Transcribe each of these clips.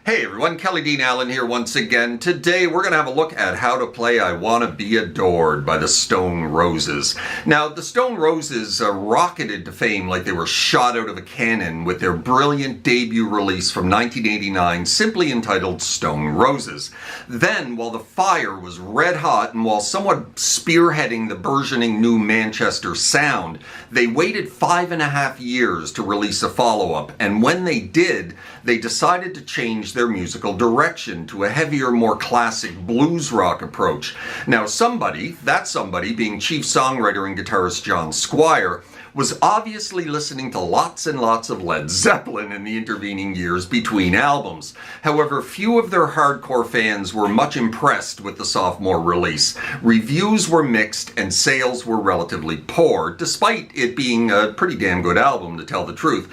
Hey everyone, Kelly Dean Allen here once again. Today we're going to have a look at how to play I Wanna Be Adored by the Stone Roses. Now, the Stone Roses rocketed to fame like they were shot out of a cannon with their brilliant debut release from 1989, simply entitled Stone Roses. Then, while the fire was red hot and while somewhat spearheading the burgeoning new Manchester sound, they waited 5.5 years to release a follow-up, and when they did, they decided to change their musical direction to a heavier, more classic blues rock approach. Now that somebody being chief songwriter and guitarist John Squire, was obviously listening to lots and lots of Led Zeppelin in the intervening years between albums. However, few of their hardcore fans were much impressed with the sophomore release. Reviews were mixed and sales were relatively poor, despite it being a pretty damn good album, to tell the truth.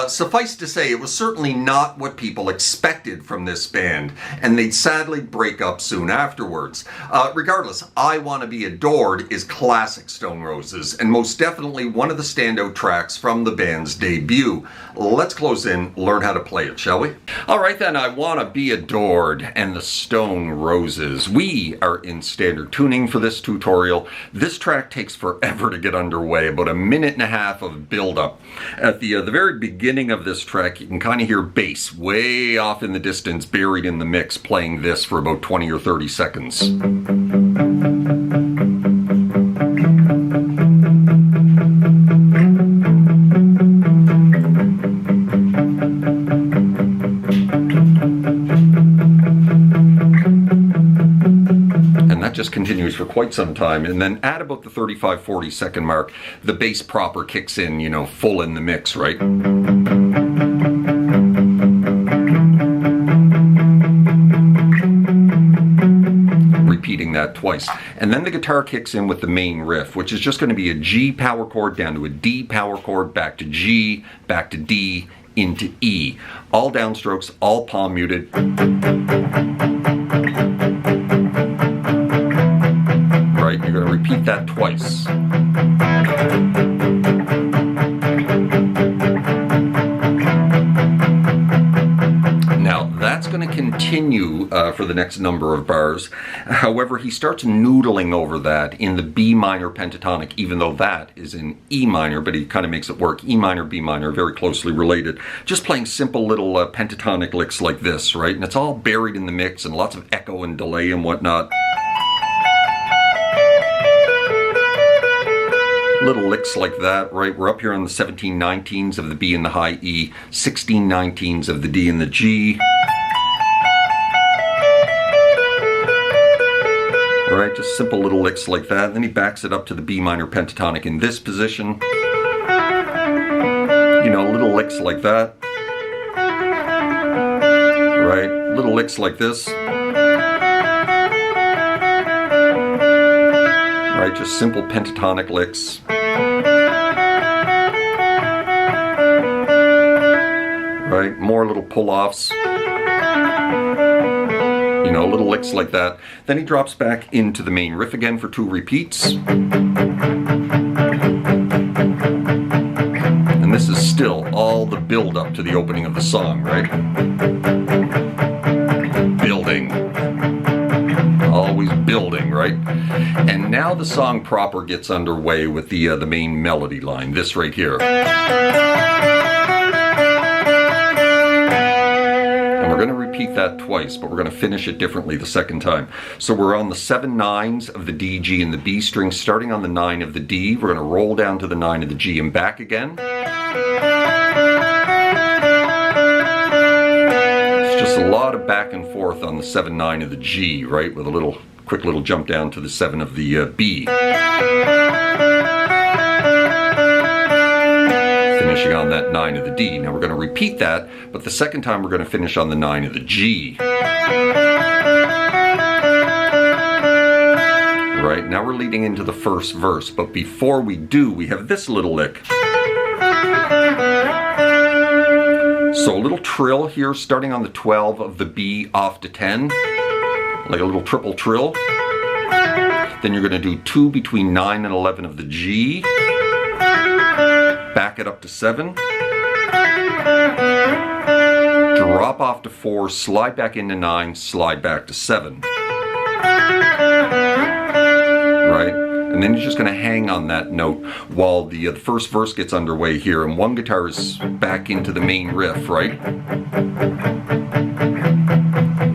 Suffice to say, it was certainly not what people expected from this band, and they'd sadly break up soon afterwards. Regardless, I Wanna Be Adored is classic Stone Roses, and most definitely one of the standout tracks from the band's debut. Let's close in, learn how to play it, shall we? Alright then, I Wanna Be Adored and the Stone Roses. We are in standard tuning for this tutorial. This track takes forever to get underway, about 1.5 minutes of build-up. At the very beginning of this track, you can kind of hear bass way off in the distance, buried in the mix, playing this for about 20 or 30 seconds. Just continues for quite some time, and then at about the 35-40 second mark, the bass proper kicks in, full in the mix, right? Repeating that twice. And then the guitar kicks in with the main riff, which is just going to be a G power chord down to a D power chord, back to G, back to D, into E. All downstrokes, all palm muted. You're going to repeat that twice. Now, that's going to continue for the next number of bars. However, he starts noodling over that in the B minor pentatonic, even though that is in E minor, but he kind of makes it work. E minor, B minor, very closely related. Just playing simple little pentatonic licks like this, right? And it's all buried in the mix and lots of echo and delay and whatnot. Little licks like that, right? We're up here on the 17/19s of the B and the high E, 16/19s of the D and the G. Right, just simple little licks like that. And then he backs it up to the B minor pentatonic in this position. Little licks like that. Right, little licks like this. Right, just simple pentatonic licks. Right, more little pull-offs. Little licks like that. Then he drops back into the main riff again for 2 repeats. And this is still all the build-up to the opening of the song, right? Building. Always building, right? And now the song proper gets underway with the main melody line, this right here. And we're going to repeat that twice, but we're going to finish it differently the second time. So we're on the 7/9s of the D, G, and the B string, starting on the 9 of the D. We're going to roll down to the 9 of the G and back again. Just a lot of back and forth on the 7/9 of the G, right? With a quick little jump down to the 7 of the B. Finishing on that 9 of the D. Now we're going to repeat that, but the second time we're going to finish on the 9 of the G. Right, now we're leading into the first verse, but before we do, we have this little lick. So a little trill here, starting on the 12 of the B off to 10, like a little triple trill. Then you're going to do 2 between 9 and 11 of the G, back it up to 7, drop off to 4, slide back into 9, slide back to 7. Right? And then you're just going to hang on that note while the first verse gets underway here, and one guitar is back into the main riff, right?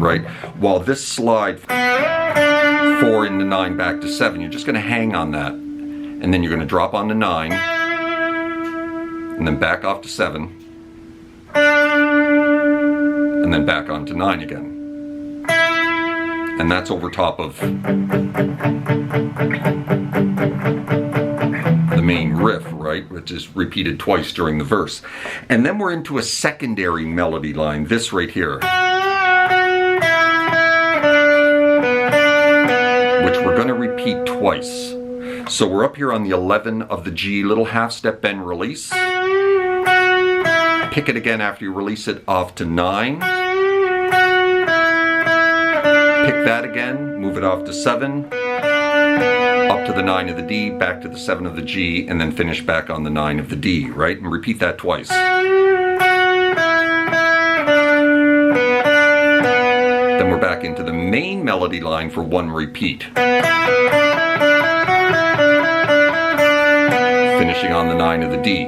Right? While this slide 4 into 9 back to 7, you're just going to hang on that. And then you're going to drop on to 9, and then back off to 7, and then back on to 9 again. And that's over top of the main riff, right? Which is repeated twice during the verse. And then we're into a secondary melody line, this right here, which we're going to repeat twice. So we're up here on the 11 of the G, little half step bend release. Pick it again after you release it off to 9. Pick that again, move it off to 7, up to the 9 of the D, back to the 7 of the G, and then finish back on the 9 of the D, right? And repeat that twice. Then we're back into the main melody line for one repeat. Finishing on the 9 of the D.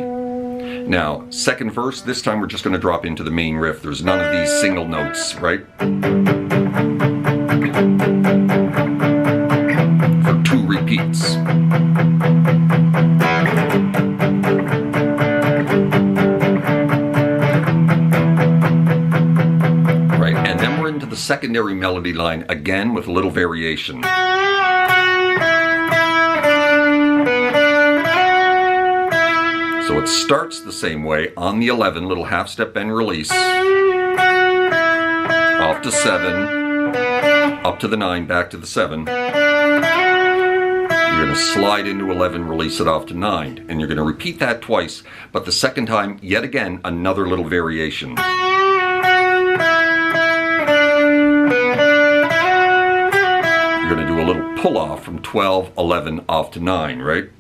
Now, second verse, this time we're just going to drop into the main riff. There's none of these single notes, right? For 2 repeats. Right, and then we're into the secondary melody line again with a little variation. So it starts the same way on the 11, little half step bend release, off to 7, up to the 9, back to the 7. You're going to slide into 11, release it off to 9, and you're going to repeat that twice, but the second time, yet again, another little variation. You're going to do a little pull off from 12, 11, off to 9, right?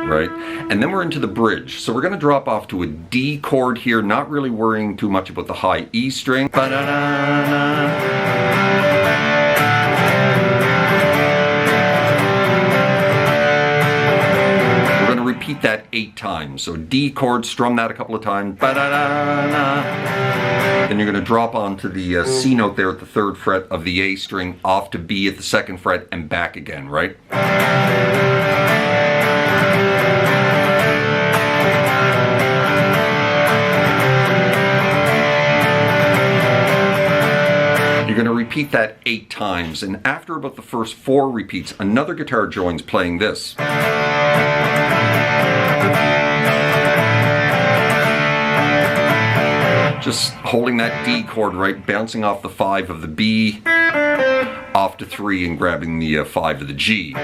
Right? And then we're into the bridge. So we're going to drop off to a D chord here, not really worrying too much about the high E string. We're going to repeat that 8 times. So D chord, strum that a couple of times. Then you're going to drop onto the C note there at the 3rd fret of the A string, off to B at the 2nd fret, and back again, right? You're going to repeat that 8 times, and after about the first 4 repeats, another guitar joins playing this. Just holding that D chord, right, bouncing off the 5 of the B, off to 3, and grabbing the 5 of the G.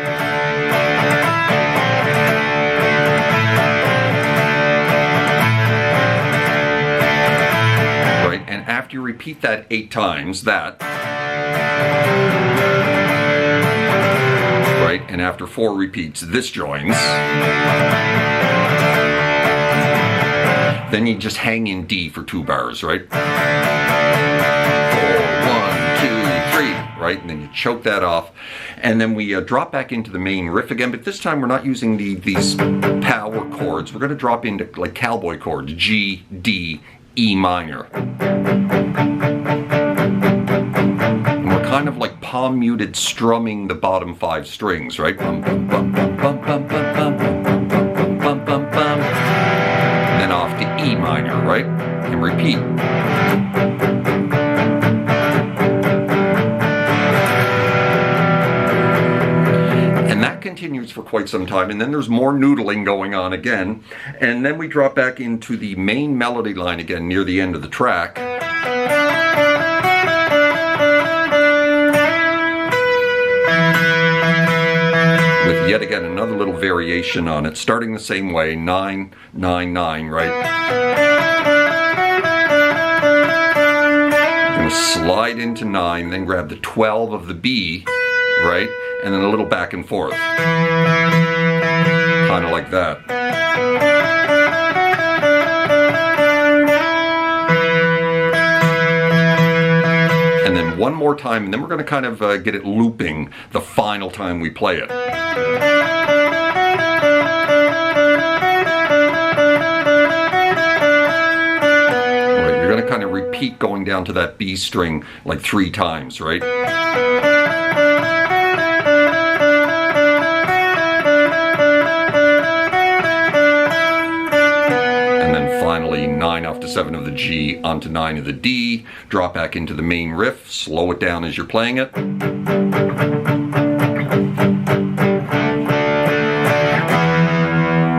And after you repeat that 8 times, that, right, and after 4 repeats, this joins. Then you just hang in D for 2 bars, right? 4, 1, 2, 3, right? And then you choke that off. And then we drop back into the main riff again, but this time we're not using these power chords. We're going to drop into like cowboy chords, G, D, E minor. And we're kind of like palm muted strumming the bottom 5 strings, right? Bum, bum, bum, bum, bum, bum, bum, bum, bum, bum, bum, bum, bum. And then off to E minor, right? And repeat. And that continues for quite some time, and then there's more noodling going on again, and then we drop back into the main melody line again near the end of the track. With yet again another little variation on it, starting the same way, 9, 9, 9, right? You're going to slide into 9, then grab the 12 of the B, right? And then a little back and forth. Kind of like like that. And then one more time, and then we're going to kind of get it looping the final time we play it. Right, you're going to kind of repeat going down to that B string like 3 times, right? Finally 9 off to 7 of the G onto 9 of the D, drop back into the main riff, slow it down as you're playing it.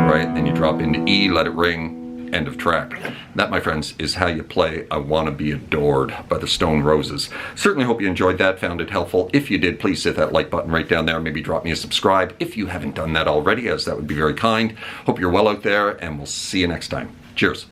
Right, then you drop into E, let it ring, end of track. That, my friends, is how you play I Wanna Be Adored by the Stone Roses. Certainly hope you enjoyed that, found it helpful. If you did, please hit that like button right down there. Maybe drop me a subscribe if you haven't done that already, as that would be very kind. Hope you're well out there, and we'll see you next time. Cheers.